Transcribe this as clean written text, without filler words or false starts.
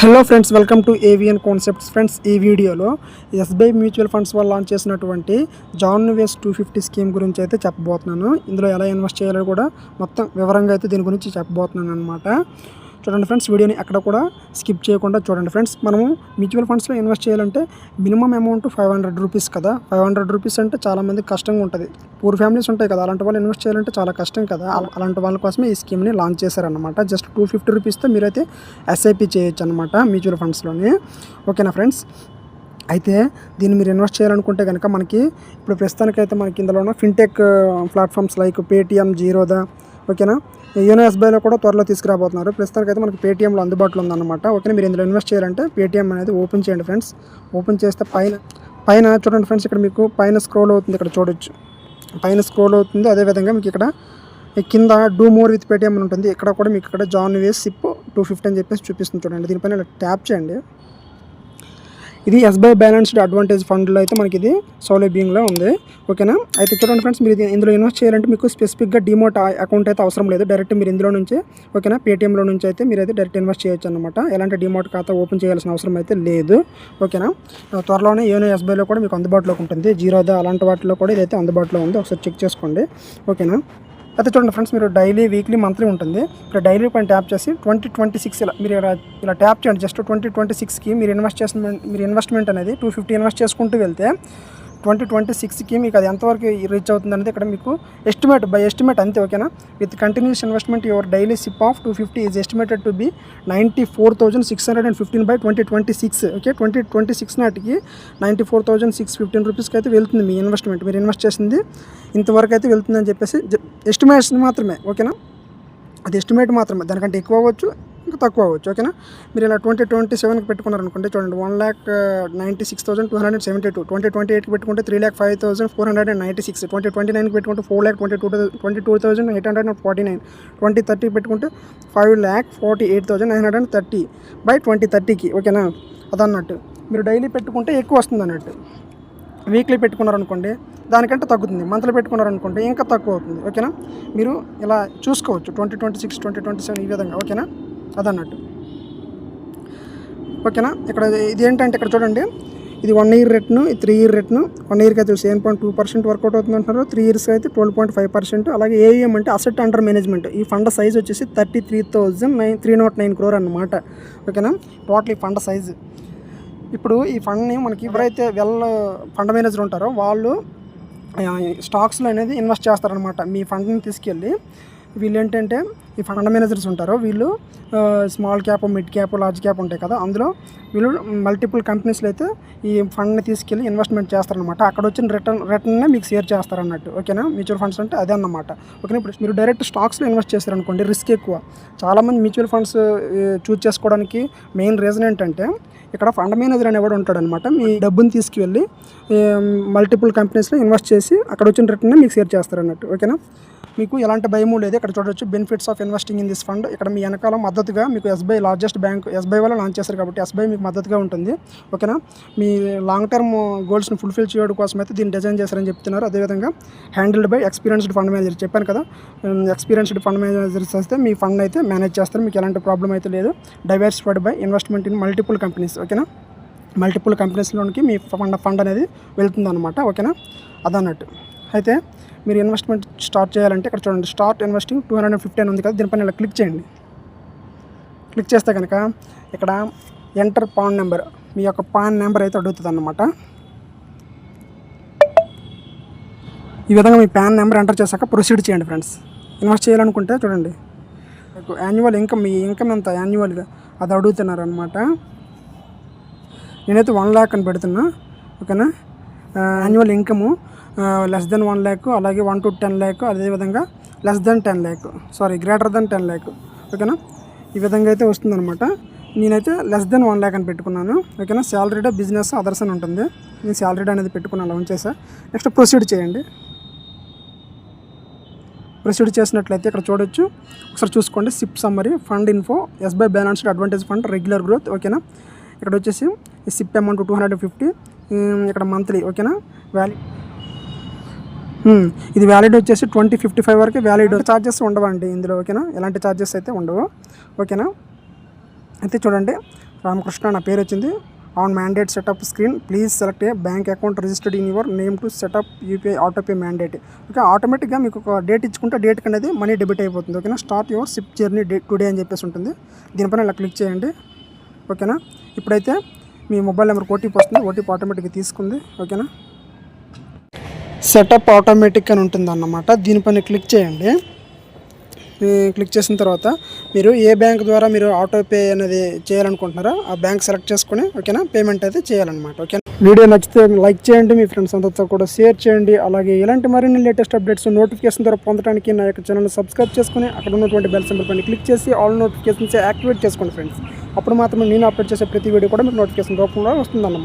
Hello friends, welcome to AVN concepts. Friends, ఈ వీడియోలో SBI mutual funds వాళ్ళు launch చేసినటువంటి జాన్ నివేస్ 250 స్కీమ్ గురించి అయితే చెప్పబోతున్నాను. ఇందులో ఎలా ఇన్వెస్ట్ చేయాలో కూడా మొత్తం వివరంగా అయితే దీని గురించి చెప్పబోతున్నాను అనమాట. చూడండి ఫ్రెండ్స్, వీడియోని ఎక్కడ కూడా స్కిప్ చేయకుండా చూడండి ఫ్రెండ్స్. మనము మ్యూచువల్ ఫండ్స్లో ఇన్వెస్ట్ చేయాలంటే మినిమం అమౌంట్ 500 రూపీస్ కదా. 500 రూపీస్ అంటే చాలామంది కష్టంగా ఉంటుంది. పూర్ ఫ్యామిలీస్ ఉంటాయి కదా, అలాంటి వాళ్ళు ఇన్వెస్ట్ చేయాలంటే చాలా కష్టం కదా. అలాంటి వాళ్ళ కోసమే ఈ స్కీమ్ని లాంచ్ చేశారనమాట. జస్ట్ 250 రూపీస్తో మీరైతే ఎస్ఐపి చేయొచ్చు అనమాట మ్యూచువల్ ఫండ్స్లోని. ఓకేనా ఫ్రెండ్స్? అయితే దీన్ని మీరు ఇన్వెస్ట్ చేయాలనుకుంటే కనుక మనకి ఇప్పుడు ప్రస్తుతానికైతే మనకి ఇందులో fintech platforms like Paytm, Zerodha, ఓకేనా, యోనో ఎస్బీఐలో కూడా త్వరలో తీసుకురాబోతున్నారు. ప్రస్తుతానికి అయితే మనకి పేటీఎంలో అందుబాటులో ఉందన్నమాట. ఓకే, మీరు ఇందులో ఇన్వెస్ట్ చేయాలంటే పేటీఎం అనేది ఓపెన్ చేయండి ఫ్రెండ్స్. ఓపెన్ చేస్తే పైన చూడండి ఫ్రెండ్స్, ఇక్కడ మీకు పైన స్క్రోల్ అవుతుంది, ఇక్కడ చూడొచ్చు పైన స్క్రోల్ అవుతుంది. అదేవిధంగా మీకు ఇక్కడ కింద డూ మోర్ విత్ పేటీఎం అని ఉంటుంది. ఇక్కడ కూడా మీకు ఇక్కడ జాన్ నివేస్ సిప్ 250 అని చెప్పేసి చూపిస్తుంది. చూడండి, దీనిపైన ఇలా ట్యాప్ చేయండి. ఇది ఎస్బీఐ బ్యాలెన్స్డ్ అడ్వాంటేజ్ ఫండ్లో అయితే మనకి ఇది సౌలభ్యంలో ఉంది. ఓకేనా? అయితే చూడండి ఫ్రెండ్స్, మీరు ఇందులో ఇన్వెస్ట్ చేయాలంటే మీకు స్పెసిఫిక్గా డిమోట్ అకౌంట్ అయితే అవసరం లేదు. డైరెక్ట్ మీరు ఇందులో నుంచే, ఓకేనా, పేటీఎంలో నుంచి అయితే మీరు అయితే డైరెక్ట్ ఇన్వెస్ట్ చేయొచ్చు అనమాట. ఎలాంటి డిమోట్ ఖాతా ఓపెన్ చేయాల్సిన అవసరం అయితే లేదు. ఓకేనా? త్వరలోనే యోనో ఎస్బీఐలో కూడా మీకు అందుబాటులోకి ఉంటుంది. జీరోదా అలాంటి వాటిలో కూడా ఇదైతే అందుబాటులో ఉంది. ఒకసారి చెక్ చేసుకోండి. ఓకేనా? అయితే చూడండి ఫ్రెండ్స్, మీరు డైలీ, వీక్లీ, మంత్లీ ఉంటుంది. ఇక్కడ డైలీ పైన ట్యాప్ చేసి 2026 మీరు ఇలా ట్యాప్ చేయండి. జస్ట్ 2026కి మీరు ఇన్వెస్ట్మెంట్ అనేది 250 ఇన్వెస్ట్ చేసుకుంటూ వెళ్తే 2026కి మీకు అది ఎంతవరకు రీచ్ అవుతుంది అనేది ఇక్కడ మీకు ఎస్టిమేట్ అంతే. ఓకేనా? With continuous investment your daily SIP of 250 is estimated to be 94,615 by 2026. Okay, 2026 నాటికి 94,615 రూపీస్కి అయితే వెళ్తుంది మీ ఇన్వెస్ట్మెంట్. మీరు ఇన్వెస్ట్ చేసింది ఇంతవరకు అయితే వెళ్తుందని చెప్పేసి ఎస్టిమేట్స్ మాత్రమే. ఓకేనా? అది ఎస్టిమేట్ మాత్రమే, దానికంటే ఎక్కువ అవ్వచ్చు, ఇంకా తక్కువ అవ్వచ్చు. ఓకేనా? మీరు ఇలా 2027కి పెట్టుకున్నారనుకోండి, చూడండి 1,96,272. 2028కి పెట్టుకుంటే 3,05,496. 2029కి పెట్టుకుంటే 4,22,849. 2030కి పెట్టుకుంటే 5,48,930 బై 2030కి. ఓకేనా? అదన్నట్టు మీరు డైలీ పెట్టుకుంటే ఎక్కువ వస్తుంది అన్నట్టు. వీక్లీ పెట్టుకున్నారనుకోండి దానికంటే తగ్గుతుంది. మంత్లీ పెట్టుకున్నారనుకోండి ఇంకా తక్కువ అవుతుంది. ఓకేనా? మీరు ఇలా చూసుకోవచ్చు 2026, 2027 ఈ విధంగా. ఓకేనా? అదన్నట్టు. ఓకేనా? ఇక్కడ ఇది ఏంటంటే ఇక్కడ చూడండి, ఇది 1 ఇయర్ రేట్ను, ఇది 3 ఇయర్ రేట్ను. 1 ఇయర్కి అయితే 7.2% వర్కౌట్ అవుతుంది అంటున్నారు. 3 ఇయర్స్ అయితే 12.5%. అలాగే ఏఈఎం అంటే అసెట్ అండర్ మేనేజ్మెంట్. ఈ ఫండ్ సైజ్ వచ్చేసి 33,309 crore అన్నమాట. ఓకేనా? టోటల్ ఈ ఫండ్ సైజు. ఇప్పుడు ఈ ఫండ్ని మనకి ఎవరైతే ఫండ్ మేనేజర్ ఉంటారో వాళ్ళు స్టాక్స్లో అనేది ఇన్వెస్ట్ చేస్తారనమాట. మీ ఫండ్ని తీసుకెళ్ళి వీళ్ళు ఏంటంటే ఈ ఫండ్ మేనేజర్స్ ఉంటారో వీళ్ళు small cap, mid cap, large cap ఉంటాయి కదా, అందులో వీళ్ళు మల్టిపుల్ కంపెనీస్లో అయితే ఈ ఫండ్ని తీసుకెళ్ళి ఇన్వెస్ట్మెంట్ చేస్తారనమాట. అక్కడ వచ్చిన రిటర్న్నే మీకు షేర్ చేస్తారన్నట్టు. ఓకేనా? మ్యూచువల్ ఫండ్స్ అంటే అదే అన్నమాట. ఓకేనా? ఇప్పుడు మీరు డైరెక్ట్ స్టాక్స్లో ఇన్వెస్ట్ చేస్తారనుకోండి, రిస్క్ ఎక్కువ. చాలామంది మ్యూచువల్ ఫండ్స్ చూస్ చేసుకోవడానికి మెయిన్ రీజన్ ఏంటంటే ఇక్కడ ఫండ్ మేనేజర్ అనేవాడు ఉంటాడనమాట. మీ డబ్బుని తీసుకువెళ్ళి మల్టిపుల్ కంపెనీస్లో ఇన్వెస్ట్ చేసి అక్కడ వచ్చిన రిటర్న్ మీకు షేర్ చేస్తారన్నట్టు. ఓకేనా? మీకు ఎలాంటి భయము లేదు. ఇక్కడ చూడొచ్చు benefits of investing in this fund. ఇక్కడ మీ వెనకాల మద్దతుగా మీకు ఎస్బీఐ లార్జెస్ట్ బ్యాంక్, ఎస్బీఐ వల్ల లాంచ్ చేశారు కాబట్టి ఎస్బీఐ మీకు మద్దతుగా ఉంటుంది. ఓకేనా? మీ లాంగ్ టర్మ్ గోల్స్ని ఫుల్ఫిల్ చేయడం కోసం అయితే దీన్ని డిజైన్ చేశారని చెప్తున్నారు. అదేవిధంగా handled by experienced fund manager. చెప్పాను కదా, ఎక్స్పీరియన్స్డ్ ఫండ్ మేనేజర్స్ అయితే మీ ఫండ్ అయితే మేనేజ్ చేస్తారు. మీకు ఎలాంటి ప్రాబ్లం అయితే లేదు. Diversified by investment in multiple companies. ఓకేనా? మల్టిపుల్ కంపెనీస్లోనికి మీ ఫండ్ అనేది వెళ్తుంది అనమాట. ఓకేనా? అదన్నట్టు. అయితే మీరు ఇన్వెస్ట్మెంట్ స్టార్ట్ చేయాలంటే ఇక్కడ చూడండి, స్టార్ట్ ఇన్వెస్టింగ్ 250 అని ఉంది కదా, దీనిపైన ఇలా క్లిక్ చేయండి. క్లిక్ చేస్తే కనుక ఇక్కడ ఎంటర్ పాన్ నెంబర్, మీ యొక్క పాన్ నెంబర్ అయితే అడుగుతుంది అన్నమాట. ఈ విధంగా మీ పాన్ నెంబర్ ఎంటర్ చేశాక ప్రొసీడ్ చేయండి ఫ్రెండ్స్. ఇన్వెస్ట్ చేయాలనుకుంటే చూడండి, మీకు యాన్యువల్ ఇన్కమ్, మీ ఇన్కమ్ ఎంత యాన్యువల్గా అది అడుగుతున్నారు అనమాట. నేనైతే 1 lakh అని పెడుతున్నా. ఓకేనా? Annual income less than 1 lakh, అలాగే 1 to 10 lakh, అదేవిధంగా less than 10 lakh, greater than 10 lakh. ఓకేనా? ఈ విధంగా అయితే వస్తుందన్నమాట. నేనైతే లెస్ దెన్ 1 lakh అని పెట్టుకున్నాను. ఓకేనా? శాలరీడ్, బిజినెస్, అదర్స్ అని ఉంటుంది. నేను శాలరీడ్ అనేది పెట్టుకున్నాను, అలా ఉంచేసా. నెక్స్ట్ ప్రొసీడ్ చేయండి. ప్రొసీడ్ చేసినట్లయితే ఇక్కడ చూడొచ్చు, ఒకసారి చూసుకోండి. SIP summary, fund info, SBI balanced advantage fund, regular growth. ఓకేనా? ఇక్కడ వచ్చేసి ఈ సిప్ అమౌంట్ 250, ఇక్కడ మంత్లీ. ఓకేనా? ఇది వ్యాలిడ్ వచ్చేసి 2055 వరకు వ్యాలిడ్. ఛార్జెస్ ఉండవండి ఇందులో. ఓకేనా? ఎలాంటి ఛార్జెస్ అయితే ఉండవు. ఓకేనా? అయితే చూడండి, రామకృష్ణ నా పేరు వచ్చింది. On mandate setup screen please select A bank account registered in your name to set up UPI autopay mandate. Okay, ఆటోమేటిక్గా మీకు ఒక డేట్ ఇచ్చుకుంటే డేట్కి అనేది మనీ డెబిట్ అయిపోతుంది. ఓకేనా, start your SIP journey today అని చెప్పేసి ఉంటుంది. దీనిపైన ఇలా క్లిక్ చేయండి. ఓకేనా, ఇప్పుడైతే మీ మొబైల్ నెంబర్కి ఓటీపీ వస్తుంది. ఓటీపీ ఆటోమేటిక్గా తీసుకుంది. ఓకేనా, సెటప్ ఆటోమేటిక్ అని ఉంటుంది అన్నమాట. దీనిపైన క్లిక్ చేయండి. క్లిక్ చేసిన తర్వాత మీరు ఏ బ్యాంక్ ద్వారా మీరు ఆటోపే అనేది చేయాలనుకుంటున్నారో ఆ బ్యాంక్ సెలెక్ట్ చేసుకొని ఓకేనా పేమెంట్ అయితే చేయాలన్నమాట. ఓకే, వీడియో నచ్చితే లైక్ చేయండి, మీ ఫ్రెండ్స్ అంతా కూడా షేర్ చేయండి. అలాగే ఇలాంటి మరిన్ని లేటెస్ట్ అప్డేట్స్ నోటిఫికేషన్ ద్వారా పొందడానికి నా యొక్క ఛానల్ని సబ్స్క్రైబ్ చేసుకుని అక్కడ ఉన్నటువంటి బెల్ సింబల్ పైన క్లిక్ చేసి ఆల్ నోటిఫికేషన్స్ యాక్టివేట్ చేసుకోండి ఫ్రెండ్స్. అప్పుడు మాత్రమే నేను అప్లోడ్ చేసే ప్రతి వీడియో కూడా మీకు నోటిఫికేషన్ రూపంలో వస్తుందన్నమాట.